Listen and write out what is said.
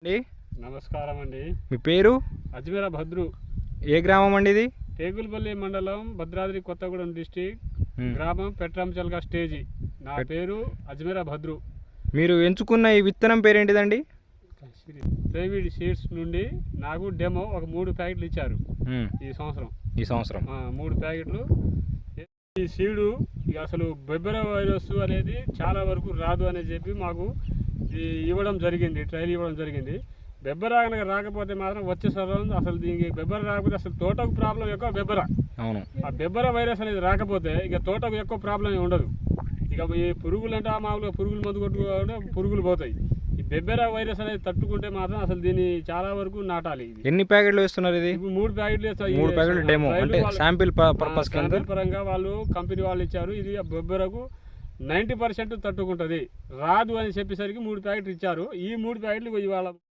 అండి నమస్కారం అండి. మీ పేరు? అజ్మీర భద్రు. ఏ గ్రామం అండి ఇది? టేకులపల్లి మండలం, భద్రాద్రి కొత్తగూడెం డిస్టిక్, గ్రామం పెట్రాంచల్గా స్టేజీ. నా పేరు అజ్మీర భద్రు. మీరు ఎంచుకున్న ఈ విత్తనం పేరేంటిదండి? ప్రైవేట్ సీడ్స్ నుండి నాకు డెమో ఒక 3 ప్యాకెట్లు ఇచ్చారు ఈ సంవత్సరం. 3 ప్యాకెట్లు. ఈ సీడు అసలు బెబ్బెర వైరస్ అనేది చాలా వరకు రాదు అని చెప్పి మాకు ఇవ్వడం జరిగింది, ట్రైల్ ఇవ్వడం జరిగింది. బెబ్బెర కనుక రాకపోతే మాత్రం వచ్చే సంవత్సరం అసలు దీనికి బెబ్బెర రాకపోతే అసలు తోటకు ప్రాబ్లం ఎక్కువ బెబ్బెర. అవును, ఆ బెబ్బెర వైరస్ అనేది రాకపోతే ఇక తోటకు ఎక్కువ ప్రాబ్లం ఉండదు. ఇక ఈ పురుగులు అంటే మామూలుగా పురుగులు మందు కొట్టుకుంటే పురుగులు పోతాయి. ఈ బెబ్బెర వైరస్ అనేది తట్టుకుంటే మాత్రం అసలు దీన్ని చాలా వరకు నాటాలి. ఎన్ని ప్యాకెట్లు వేస్తున్నారు ఇది? ఇప్పుడు 3 ప్యాకెట్లు వేస్తారు. 3 ప్యాకెట్లు డెమో అంటే శాంపిల్ పర్పస్ కింద పరంగా వాళ్ళు కంపెనీ వాళ్ళు ఇచ్చారు. ఇది బొబ్బెరకు 90% తట్టుకుంటుంది, రాదు అని చెప్పేసరికి 3 ప్యాకెట్లు ఇచ్చారు. ఈ 3 ప్యాకెట్లు ఇవాళ